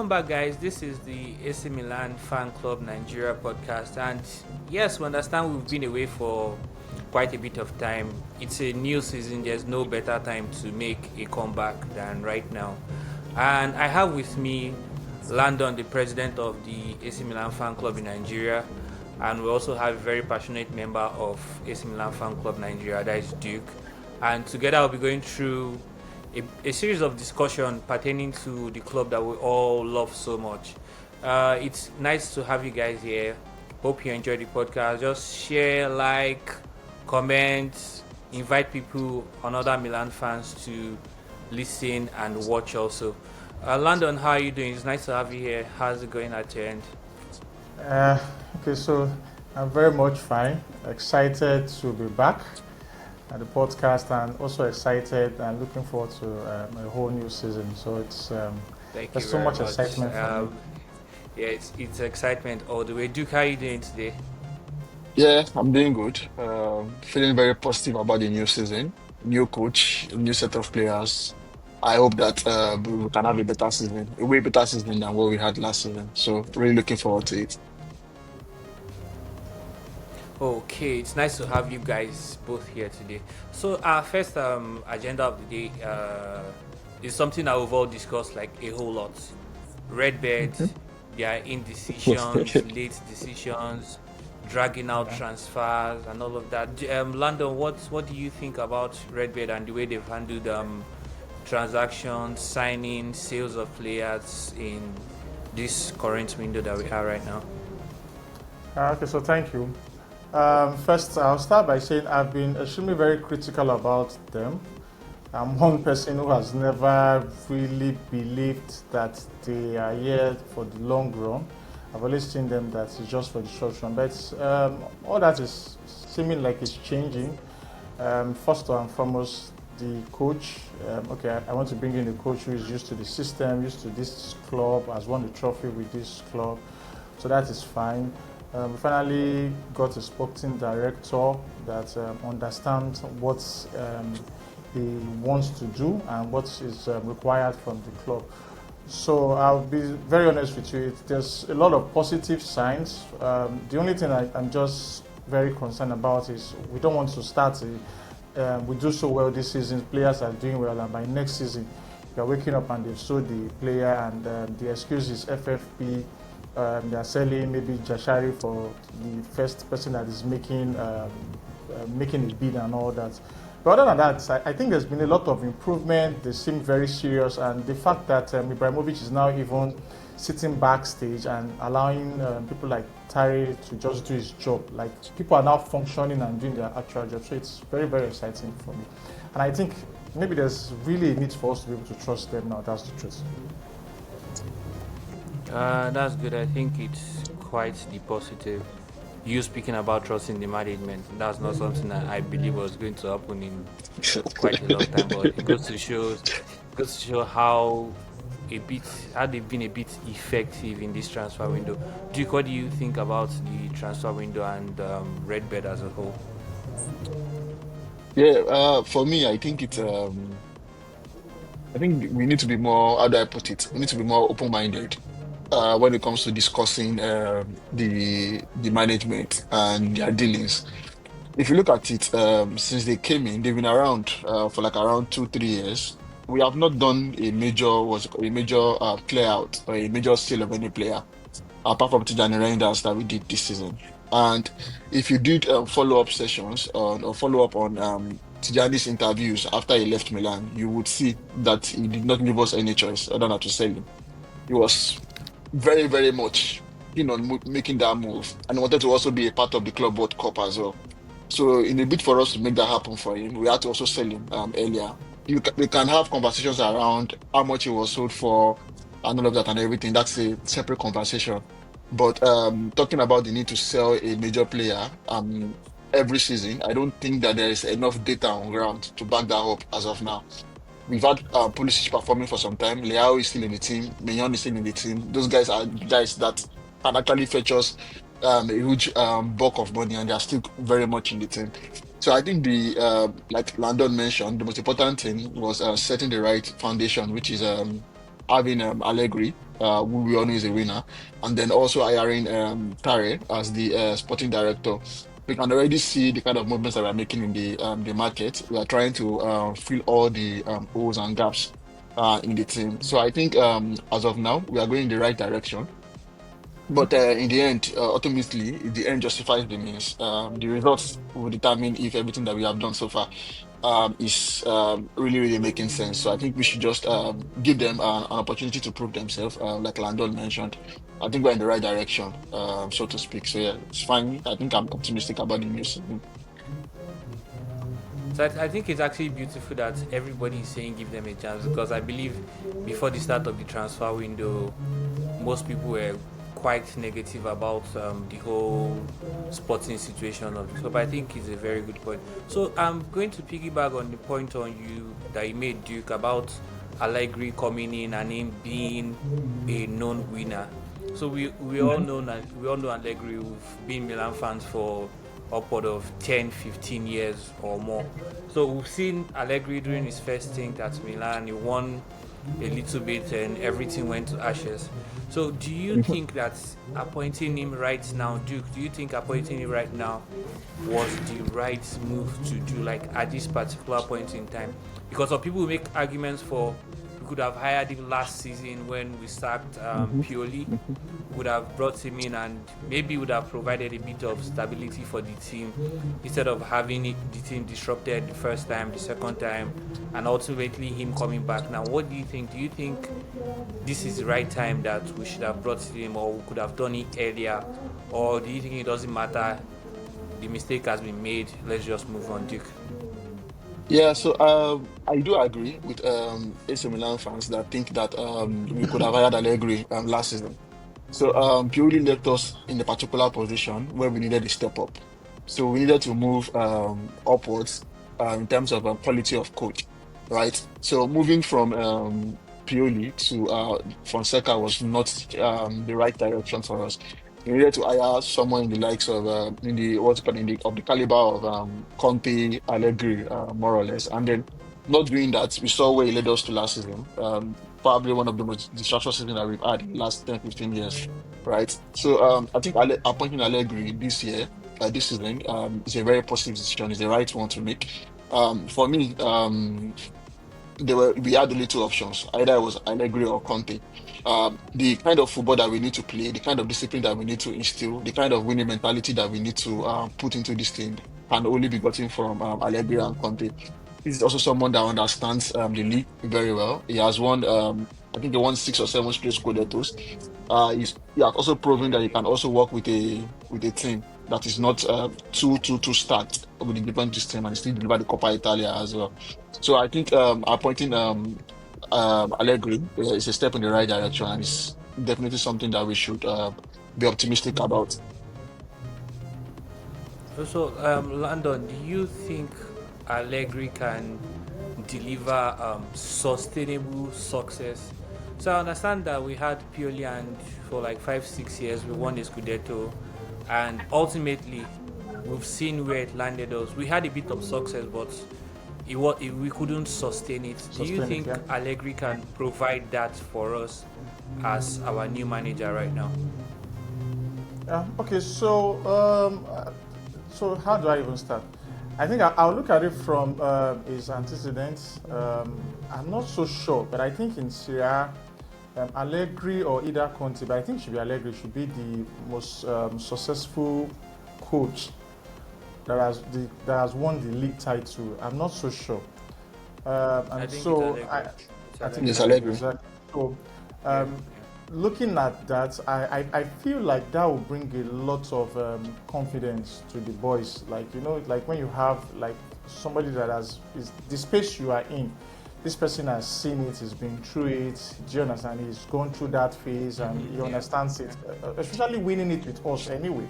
welcome back, guys. This is the AC Milan Fan Club Nigeria podcast, and yes, we understand we've been away for quite a bit of time. It's a new season. There's no better time to make a comeback than right now. And I have with me Landon, the president of the AC Milan Fan Club in Nigeria, and we also have a very passionate member of AC Milan Fan Club Nigeria, that is Duke. And together we'll be going through a series of discussion pertaining to the club that we all love so much. It's nice to have you guys here. Hope you enjoy the podcast. Just share, like, comment, invite people and other Milan fans to listen and watch also. Landon, how are you doing? It's nice to have you here. How's it going at your end? Uh, okay, so I'm very much fine. Excited to be back at the podcast, and also excited and looking forward to a whole new season. So it's there's so much excitement for me. Yeah, it's excitement all the way. Duke, how are you doing today? Yeah, I'm doing good. Feeling very positive about the new season, new coach, new set of players. I hope that we can have a better season, a way better season than what we had last season. So really looking forward to it. Okay, it's nice to have you guys both here today. So our first agenda of the day is something that we've all discussed like a whole lot. RedBird, their indecisions, late decisions, dragging out transfers, and all of that. Landon, what do you think about RedBird and the way they've handled transactions, signing, sales of players in this current window that we have right now? Okay, so thank you. First, I'll start by saying I've been extremely very critical about them. I'm one person who has never really believed that they are here for the long run. I've always seen them that it's just for the short run. But all that is seeming like it's changing. First and foremost, the coach. Okay, I want to bring in a coach who is used to the system, used to this club, has won the trophy with this club. So that is fine. We finally got a sporting director that understands what he wants to do and what is required from the club. So I'll be very honest with you, there's a lot of positive signs. The only thing I'm just very concerned about is we don't want to start, we do so well this season, players are doing well, and by next season, you're waking up and they've sold the player and the excuse is FFP. They are selling maybe Jashari for the first person that is making a bid and all that. But other than that, I think there's been a lot of improvement. They seem very serious, and the fact that Ibrahimovic is now even sitting backstage and allowing people like Tari to just do his job. Like, people are now functioning and doing their actual job. So it's very, very exciting for me. And I think maybe there's really a need for us to be able to trust them now. That's the truth. That's good. I think it's quite the positive. You speaking about trusting the management, that's not something that I believe was going to happen in quite a long time, but it goes to show how they've been a bit effective in this transfer window. Duke, what do you think about the transfer window and RedBird as a whole? Yeah, for me, I think it's I think we need to be more, how do I put it? We need to be more open-minded when it comes to discussing the management and their dealings. If you look at it, since they came in, they've been around for like around 2, 3 years. We have not done a major clear out or a major sale of any player, apart from Tijani Reinders that we did this season. And if you did follow-up sessions or follow-up on Tijani's interviews after he left Milan, you would see that he did not give us any choice other than to sell him. He was very, very much keen on making that move, and wanted to also be a part of the Club World Cup as well. So in a bid for us to make that happen for him, we had to also sell him earlier. We can have conversations around how much he was sold for and all of that and everything. That's a separate conversation. But talking about the need to sell a major player every season, I don't think that there is enough data on ground to back that up as of now. We've had Pulisic performing for some time. Leao is still in the team. Mignon is still in the team. Those guys are guys that can actually fetch us a huge bulk of money, and they are still very much in the team. So I think like Landon mentioned, the most important thing was setting the right foundation, which is having Allegri who we all know is a winner, and then also hiring Tare as the sporting director. We can already see the kind of movements that we're making in the market. We are trying to fill all the holes and gaps in the team. So I think as of now, we are going in the right direction. But in the end, ultimately, the end justifies the means. The results will determine if everything that we have done so far is really, really making sense. So I think we should just give them an opportunity to prove themselves, like Landon mentioned. I think we're in the right direction, so to speak. So yeah, it's fine. I think I'm optimistic about the new season. So I think it's actually beautiful that everybody is saying give them a chance, because I believe before the start of the transfer window, most people were quite negative about the whole sporting situation of the club. I think it's a very good point. So I'm going to piggyback on the point on you that you made, Duke, about Allegri coming in and him being a known winner. So we all know that we all know Allegri. We've been Milan fans for upward of 10, 15 years or more. So we've seen Allegri during his first stint at Milan. He won a little bit and everything went to ashes. So do you think that appointing him right now, Duke, do you think appointing him right now was the right move to do, like at this particular point in time? Because some people make arguments for we could have hired him last season when we sacked Pioli, would have brought him in and maybe would have provided a bit of stability for the team instead of having the team disrupted the first time, the second time, and ultimately him coming back. Now, what do you think? Do you think this is the right time that we should have brought him, or we could have done it earlier? Or do you think it doesn't matter? The mistake has been made. Let's just move on, Duke. Yeah, so I do agree with AC Milan fans that think that we could have hired Allegri last season. So purely left us in the particular position where we needed a step up. So we needed to move upwards in terms of quality of coach, right? So moving from Pioli to Fonseca was not the right direction for us. We needed to hire someone in the likes of in the what's it called in the of the caliber of Conte, Allegri, more or less, and then not doing that, we saw where he led us to last season. Probably one of the most disastrous seasons that we've had in the last 10, 15 years, right? So I think appointing Allegri this year, this season, is a very positive decision. It's the right one to make. For me, we had only two options. Either it was Allegri or Conte. The kind of football that we need to play, the kind of discipline that we need to instill, the kind of winning mentality that we need to put into this team can only be gotten from Allegri and Conte. He's also someone that understands the league very well. He has won, I think he won 6 or 7 straight Scudettos. He has also proven that he can also work with a team that is not too stacked with the different system and still deliver the Coppa Italia as well. So I think appointing Allegri is a step in the right direction, and it's definitely something that we should be optimistic about. So, Landon, do you think Allegri can deliver sustainable success? So I understand that we had Pioli and for like 5, 6 years we won the Scudetto, and ultimately we've seen where it landed us. We had a bit of success, but we couldn't sustain it. Do you think Allegri can provide that for us as our new manager right now? Okay, so how do I even start? I think I'll look at it from his antecedents. I'm not so sure, but I think in Serie A, Allegri or either Conte, but I think it should be Allegri, should be the most successful coach that has won the league title. I'm not so sure. And I think so it's I think It's Allegri. exactly. So looking at that, I feel like that will bring a lot of confidence to the boys. Like, like when you have like somebody that is the space you are in, this person has seen it, he's been through it, do you understand? He's gone through that phase and he understands it, especially winning it with us anyway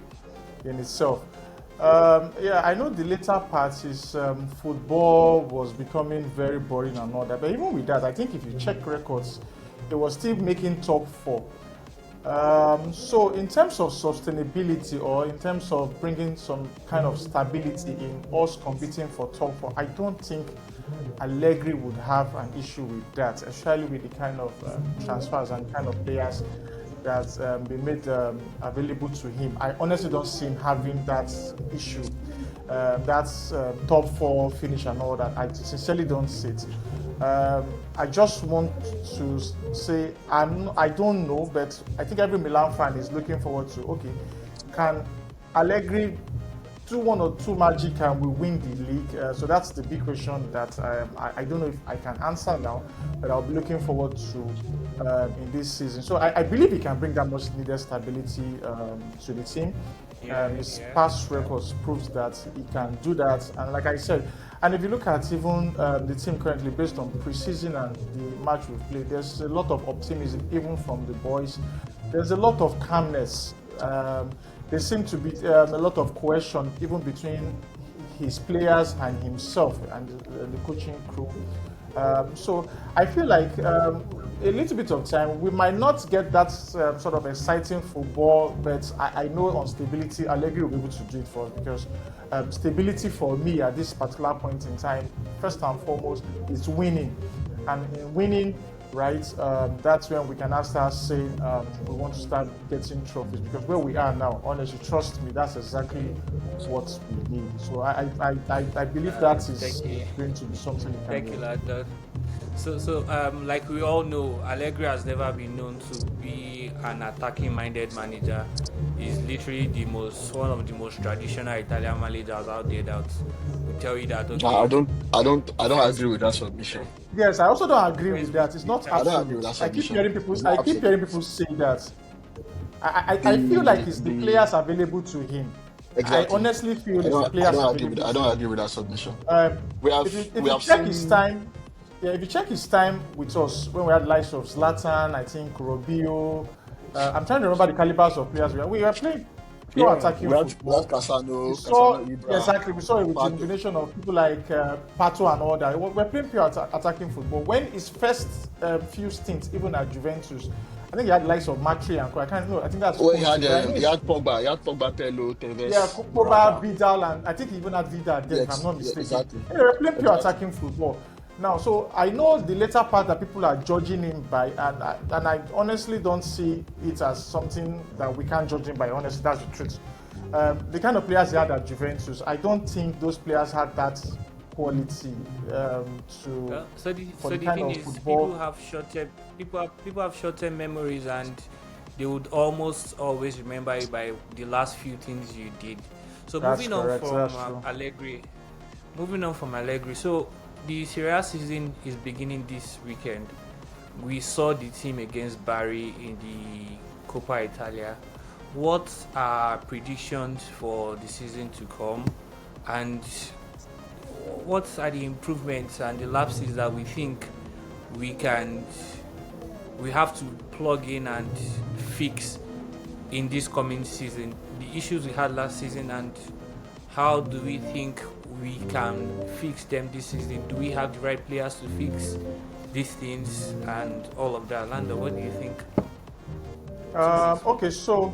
in itself. I know the later parts is football was becoming very boring and all that, but even with that, I think if you check records, they were still making top four. So in terms of sustainability or in terms of bringing some kind of stability in us competing for top four, I don't think Allegri would have an issue with that, especially with the kind of transfers and kind of players that been made available to him. I honestly don't see him having that issue. That's top four finish and all that. I sincerely don't see it. I just want to say I don't know, but I think every Milan fan is looking forward to, okay, can Allegri do one or two magic and we win the league? So that's the big question that I don't know if I can answer now, but I'll be looking forward to in this season. So I believe he can bring that much needed stability to the team. His past records proves that he can do that, and like I said, and if you look at even the team currently based on preseason and the match we've played, there's a lot of optimism even from the boys. There's a lot of calmness. There seems to be a lot of cohesion even between his players and himself and the coaching crew. So I feel like a little bit of time, we might not get that sort of exciting football, but I know on stability, Allegri will be able to do it for us, because stability for me at this particular point in time, first and foremost, is winning. And in winning, right, that's when we can now start saying we want to start getting trophies, because where we are now, honestly, trust me, that's exactly what we need. So I believe that is going to be something we can Thank you, lad. So like we all know, Allegri has never been known to be an attacking-minded manager. He's literally one of the most traditional Italian managers out there that will tell you that. Okay, I don't agree with that submission. Yes, I also don't agree with that. It's not I don't agree absolute. with that I keep submission. hearing people say that. I feel like it's the players available to him. Exactly. I honestly feel it's the players available. I don't agree with that submission. If you check his time, if you check his time with us when we had likes of Zlatan, I think Robio. I'm trying to remember the calibers of players we were playing. Pure attacking football. We had Cassano, We saw, Ibra, exactly, we saw it with the combination of people like Pato and all that. We're playing pure attacking football. When his first few stints, even at Juventus, I think he had likes of Matri and I can't know. I think that's. Well, he had Pogba, Tello, Tevez. Yeah, Pogba, Vidal, and I think he even had Vidal then, if I'm not mistaken. Exactly. Anyway, we're playing pure attacking football. Now, so I know the later part that people are judging him by, and I honestly don't see it as something that we can't judge him by. Honestly, that's the truth. The kind of players he had at Juventus, I don't think those players had that quality So the kind thing of is, football. people have short-term memories, and they would almost always remember you by the last few things you did. So That's moving correct, on that's from true. Allegri, so the Serie A season is beginning this weekend. We saw the team against Bari in the Coppa Italia. What are predictions for the season to come, and what are the improvements and the lapses that we think we have to plug in and fix in this coming season? The issues we had last season, and how do we think we can fix them this season? Do we have the right players to fix these things and all of that? Lando, what do you think? Okay, so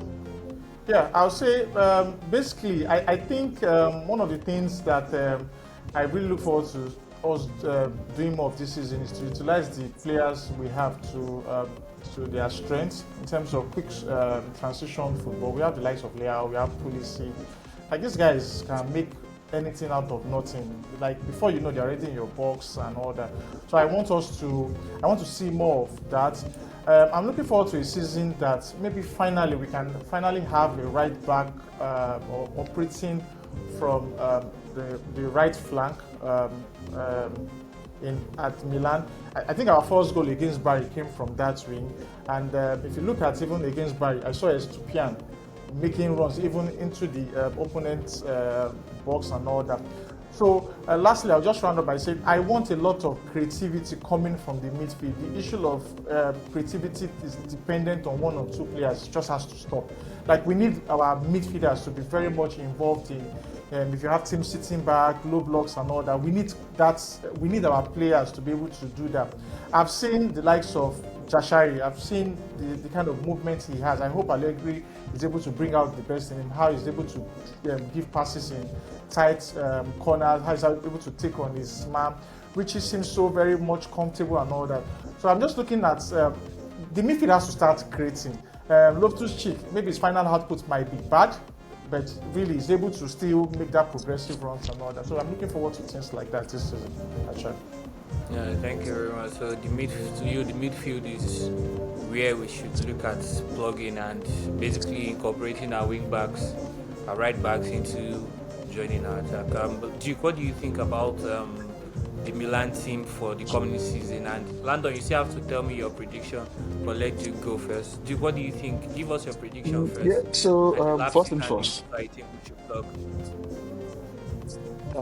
yeah, I'll say basically, I think one of the things that I really look forward to us doing more of this season is to utilize the players we have to their strengths in terms of quick transition football. We have the likes of Leao, we have Pulisic. Like, these guys can make anything out of nothing. Like, before you know, they're already in your box and all that. So I want to see more of that. I'm looking forward to a season that maybe finally we can finally have a right back operating from the right flank at Milan. I think our first goal against Bari came from that wing, and if you look at even against Bari, I saw Estupian making runs even into the opponent's box and all that. So lastly, I'll just round up by saying I want a lot of creativity coming from the midfield. The issue of creativity is dependent on one or two players. It just has to stop. Like, we need our midfielders to be very much involved in. If you have teams sitting back, low blocks and all that, we need that. We need our players to be able to do that. I've seen the likes of Jashari. I've seen the kind of movement he has. I hope Allegri is able to bring out the best in him. How he's able to give passes in tight corners. How he's able to take on his man. Richie seems so very much comfortable and all that. So I'm just looking at the midfield has to start creating. Loftus-Cheek, maybe his final output might be bad, but really he's able to still make that progressive runs and all that. So I'm looking forward to things like that this season, actually. Yeah, thank you very much. So the midfield is where we should look at plugging and basically incorporating our wing backs, our right backs into joining our attack. But Duke, what do you think about the Milan team for the coming season? And Landon, you still have to tell me your prediction, but let Duke go first. Duke, what do you think? Give us your prediction first. Yeah, so And first and lastly, first, I think we should plug.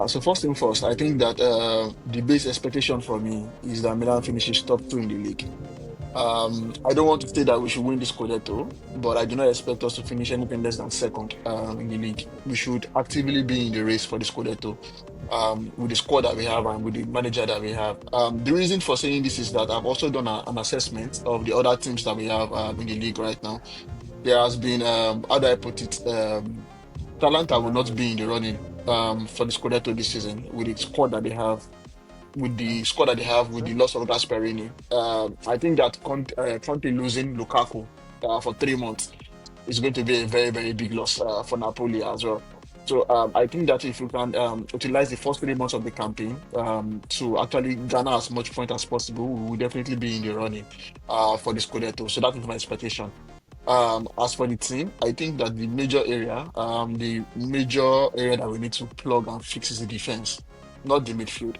first thing first, I think that the base expectation for me is that Milan finishes top two in the league. I don't want to say that we should win this Scudetto, but I do not expect us to finish anything less than second in the league. We should actively be in the race for the Scudetto with the squad that we have and with the manager that we have. The reason for saying this is that I've also done an assessment of the other teams that we have in the league right now. There has been, how do I put it, Talanta will not be in the running for the Scudetto this season with the squad that they have with the loss of Gasperini. I think that Conte losing Lukaku for 3 months is going to be a very, very big loss for Napoli as well. So I think that if you can utilize the first 3 months of the campaign to actually garner as much point as possible, we will definitely be in the running for the Scudetto. So that is my expectation. As for the team, I think that the major area that we need to plug and fix is the defense, not the midfield.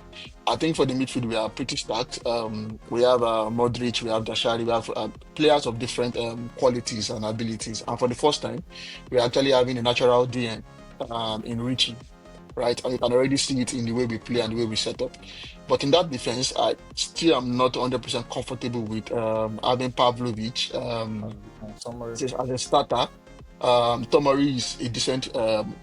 I think for the midfield we are pretty stacked. We have Modric, we have Dashari, we have players of different qualities and abilities. And for the first time, we're actually having a natural DN in Richie, right? And you can already see it in the way we play and the way we set up. But in that defense, I still am not 100% comfortable with having Pavlovic Summary. as a starter. Tomori is a decent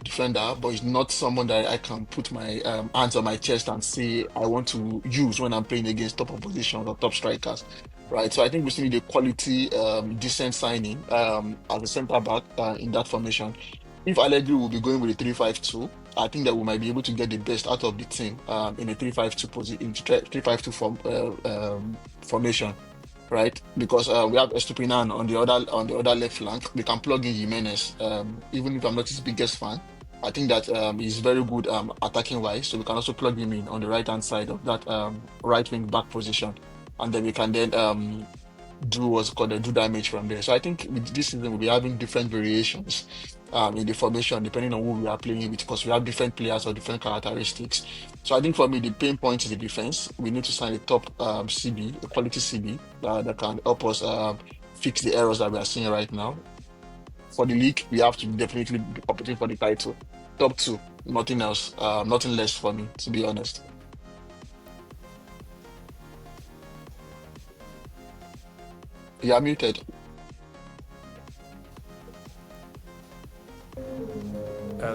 defender, but he's not someone that I can put my hands on my chest and say I want to use when I'm playing against top oppositions or top strikers, right? So I think we still need a quality, decent signing as a centre back in that formation. If Allegri will be going with a 3-5-2, I think that we might be able to get the best out of the team in a 3-5-2 position, in 3-5-2 formation, right? Because we have Estupinan on the other left flank. We can plug in Jimenez. Even if I'm not his biggest fan, I think that he's very good attacking wise. So we can also plug him in on the right hand side of that right wing back position, and then we can then do what's called do damage from there. So I think with this season we'll be having different variations in the formation depending on who we are playing with, because we have different players or different characteristics. So I think for me the pain point is the defense. We need to sign a top CB, a quality CB that can help us fix the errors that we are seeing right now. For the league, we have to definitely be competing for the title. Top two, nothing else, nothing less for me, to be honest. You are muted.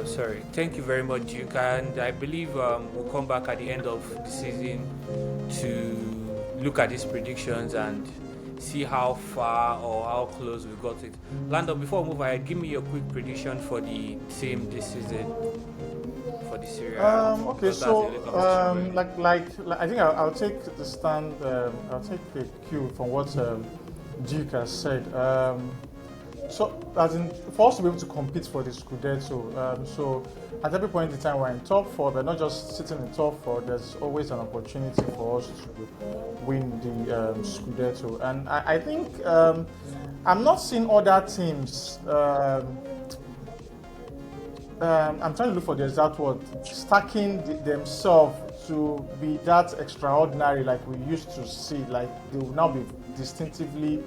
Sorry. Thank you very much, Duke. And I believe we'll come back at the end of the season to look at these predictions and see how far or how close we got it. Lando, before we move ahead, give me your quick prediction for the team this season for the Serie A. Okay, Because so that's the only competition I think I'll take the stand. I'll take the cue from what Duke has said. So, as in, for us to be able to compete for the Scudetto, so at every point in time we're in top four, but not just sitting in top four. There's always an opportunity for us to win the Scudetto, and I think I'm not seeing other teams. I'm trying to look for the exact word, stacking themselves to be that extraordinary like we used to see. Like they will now be distinctively,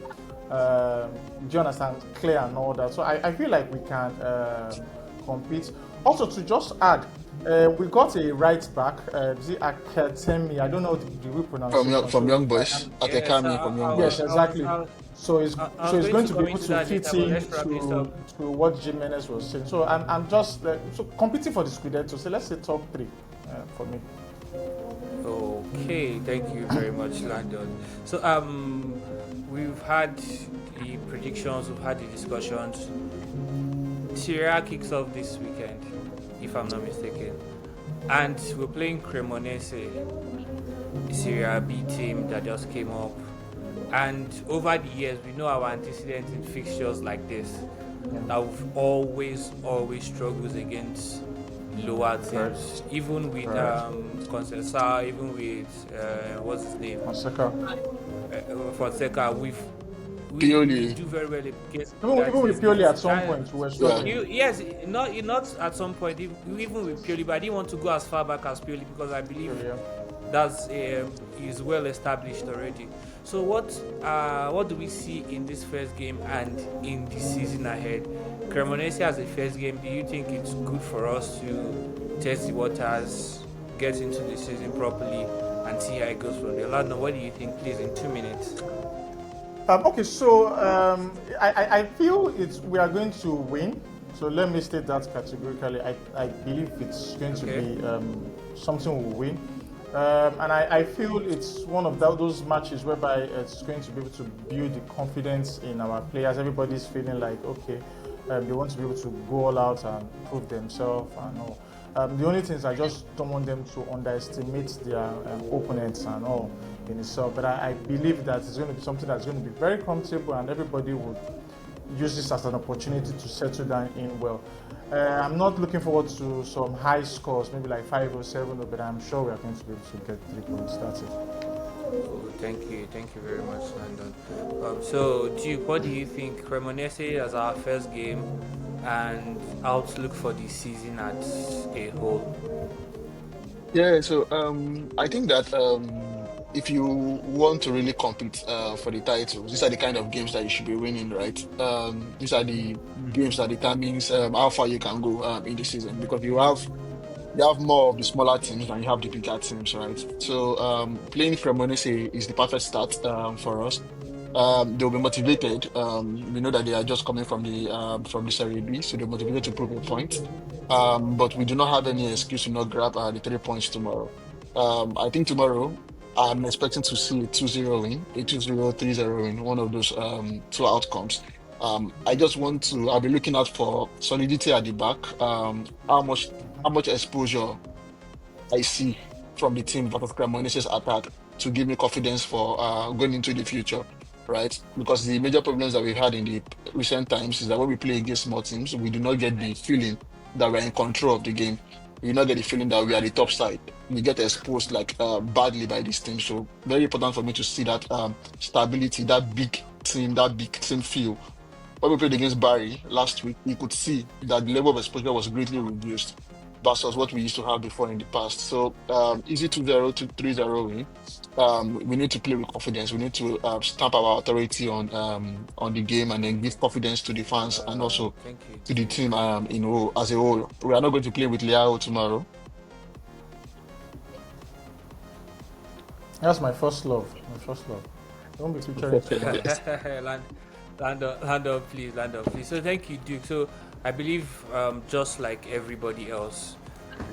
do you understand, clear and all that. So I feel like we can compete. Also, to just add, we got a right back, the Academy. I don't know the real pronunciation. From Young Boys, Academy from Young Yes, Boys. exactly. So it's going to be able to that fit later, but in let's wrap this to up. what Jimenez was saying. So I'm just so competing for the Scudetto. So let's say top three for me. Okay, thank you very much, Landon. So we've had the predictions, we've had the discussions. Serie A kicks off this weekend, if I'm not mistaken, and we're playing Cremonese. Serie B team that just came up. And over the years, we know our antecedents in fixtures like this that we've always struggles against lower Right. teams. Even with Right. Conceição, even with what's his name, Masaka. Fonseca, we Pioli. do very well against Even that with is Pioli at some that. point, we were Yeah. struggling. Yes, not at some point, even with Pioli, but I didn't want to go as far back as Pioli because I believe Pioli, yeah. that's is well established already. So what do we see in this first game and in the season ahead? Cremonese as a first game, do you think it's good for us to test the waters, get into the season properly, and see how it goes from there? Ladno, what do you think, please, in 2 minutes? Okay, so I feel we are going to win. So let me state that categorically. I believe it's going to be something we'll win. And I feel it's one of those matches whereby it's going to be able to build the confidence in our players. Everybody's feeling like, okay, they want to be able to go all out and prove themselves and all. The only thing is I just don't want them to underestimate their opponents and all in itself. But I believe that it's going to be something that's going to be very comfortable and everybody would use this as an opportunity to settle down in well. I'm not looking forward to some high scores, maybe like 5 or 7, but I'm sure we are going to be able to get 3 points. That's it. Oh, thank you very much, Landon. So, Duke, what do you think? Cremonese as our first game and outlook for the season as a whole. Yeah, so I think that if you want to really compete for the titles, these are the kind of games that you should be winning, right? These are the games that determines how far you can go in the season because you have more of the smaller teams than you have the bigger teams, right? So playing Cremonese is the perfect start for us. They'll be motivated. We know that they are just coming from the Serie B, so they're motivated to prove a point. But we do not have any excuse to not grab the 3 points tomorrow. I think tomorrow I'm expecting to see a 2-0 win, a 2-0, 3-0 win, one of those two outcomes. I just want to. I'll be looking out for solidity at the back. How much exposure I see from the team versus Cremonese's attack to give me confidence for going into the future, right? Because the major problems that we've had in the recent times is that when we play against small teams, we do not get the feeling that we're in control of the game. We do not get the feeling that we are the top side. We get exposed like badly by this team. So very important for me to see that stability, that big team feel. When we played against Barry last week, you could see that the level of exposure was greatly reduced versus what we used to have before in the past. So easy 2-0 to 3-0 win. We need to play with confidence. We need to stamp our authority on the game and then give confidence to the fans and also Thank you. to the team as a whole. We are not going to play with Leao tomorrow. That's my first love. My first love. Don't be featuring too much. Land up, please. So thank you, Duke. So I believe just like everybody else,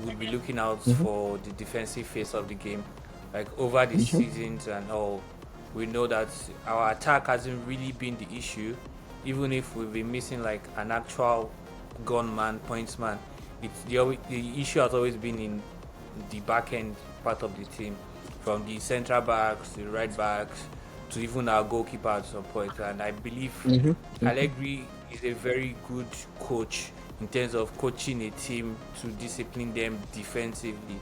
we'll be looking out for the defensive phase of the game. Like over the seasons and all, we know that our attack hasn't really been the issue. Even if we've been missing like an actual gunman, pointsman, the issue has always been in the back end part of the team, from the central backs, the right backs, to even our goalkeeper at some point. And I believe Allegri is a very good coach in terms of coaching a team to discipline them defensively,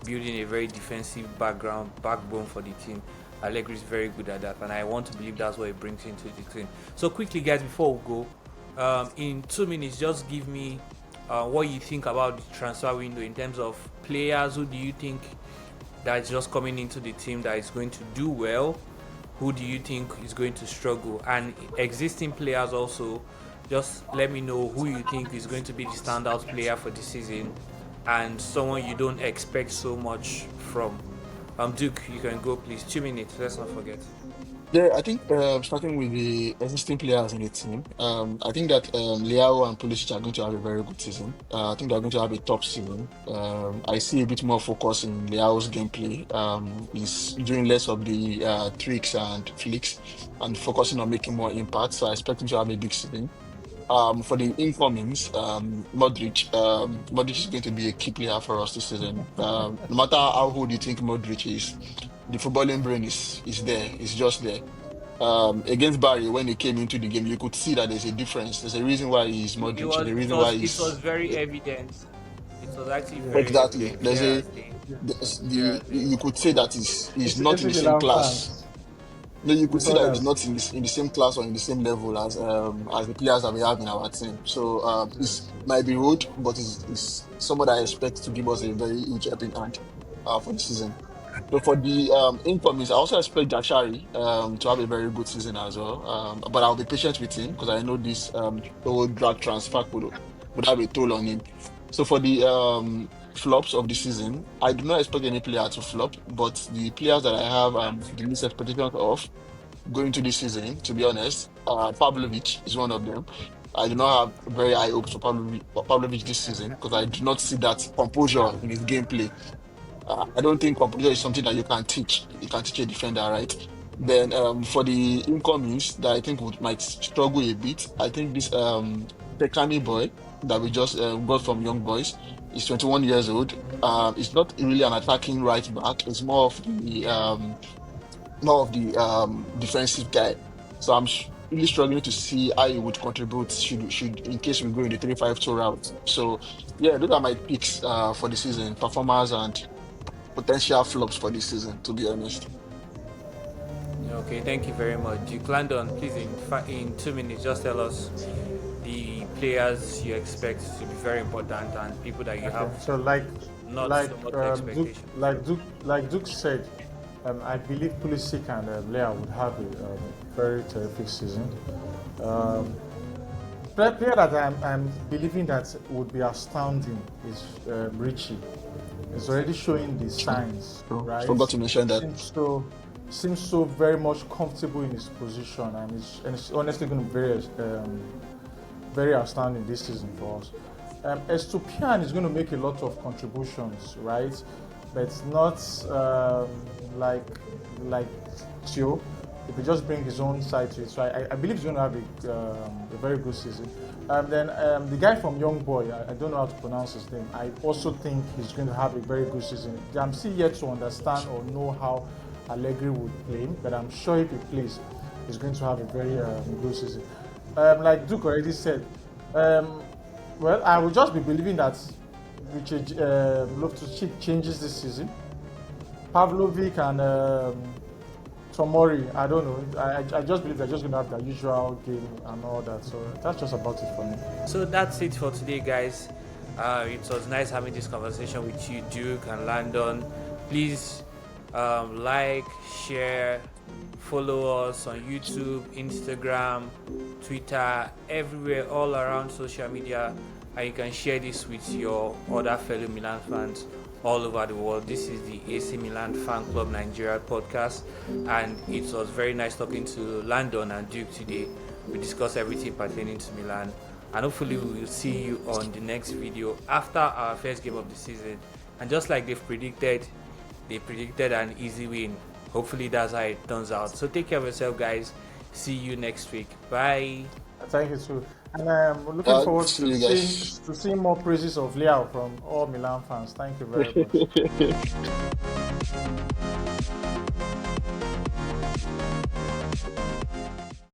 building a very defensive backbone for the team. Allegri is very good at that, and I want to believe that's what he brings into the team. So quickly, guys, before we go, in 2 minutes, just give me what you think about the transfer window in terms of players. Who do you think that's just coming into the team that is going to do well? Who do you think is going to struggle? And existing players also, just let me know who you think is going to be the standout player for this season and someone you don't expect so much from. Duke, you can go please. 2 minutes, let's not forget. Yeah, I think starting with the existing players in the team, I think that Leao and Pulisic are going to have a very good season. I think they're going to have a top season. I see a bit more focus in Leao's gameplay. He's doing less of the tricks and flicks and focusing on making more impact. So I expect him to have a big season. For the incomings, Modric is going to be a key player for us this season. No matter how old you think Modric is, the footballing brain is there. It's just there. Against Barry, when he came into the game, you could see that there's a difference. There's a reason why he's It Modric. There's was a it reason why was it was he's very evident. It was actually Yeah. very exactly. evident, There's clear a as day. Yeah. Clear as day. you could say that he's not in AC the same Milan class. fans, No, you we could see saw that he's that. not in the same class or in the same level as the players that we have in our team. So Yeah. it might be rude, but it's someone that I expect to give us a very huge helping hand for the season. So for the incomings, I also expect Jashari to have a very good season as well. But I'll be patient with him because I know this whole drag transfer would have a toll on him. So for the flops of the season, I do not expect any player to flop, but the players that I have the least expectations of going to this season, to be honest, Pavlovic is one of them. I do not have very high hopes for Pavlovic this season because I do not see that composure in his gameplay. I don't think composure is something that you can teach. You can teach a defender, right? Then for the incomings that I think might struggle a bit, I think this Tekami boy that we just got from Young Boys is 21 years old. It's not really an attacking right back. It's more of the defensive guy. So really struggling to see how he would contribute should in case we go in the 3-5-2 route. So yeah, those are my picks for the season, performers and potential flops for this season, to be honest. Okay, thank you very much. Duke Landon, please in 2 minutes, just tell us the players you expect to be very important and people that you Okay. have So not like so much Duke expectation. like Duke said, I believe Pulisic and Leah would have a very terrific season. Um, player that I'm believing that would be astounding is Richie. He's already showing the signs, So, right? forgot to mention that. Seems so very much comfortable in his position, and it's honestly going to be very outstanding this season for us. Estupian is going to make a lot of contributions, right? But not like Tio. If he just bring his own side to it, so I believe he's going to have a very good season. Then the guy from Young Boy, I don't know how to pronounce his name. I also think he's going to have a very good season. I'm still yet to understand or know how Allegri would play him, but I'm sure if he plays, he's going to have a very good season. Like Duke already said, well, I will just be believing that Richard Loftus-Cheek changes this season. Pavlovic and Tomori, I don't know. I just believe they're just going to have their usual game and all that. So that's just about it for me. So that's it for today, guys. It was nice having this conversation with you, Duke and Landon. Please like, share, follow us on YouTube, Instagram, Twitter, everywhere, all around social media, and you can share this with your other fellow Milan fans all over the world. This is the AC Milan Fan Club Nigeria podcast, and it was very nice talking to Landon and Duke today. We discussed everything pertaining to Milan, and hopefully we will see you on the next video after our first game of the season. And just like they predicted an easy win. Hopefully that's how it turns out. So take care of yourself, guys. See you next week. Bye. Thank you too. And we're looking forward See you guys. to seeing more praises of Leao from all Milan fans. Thank you very much.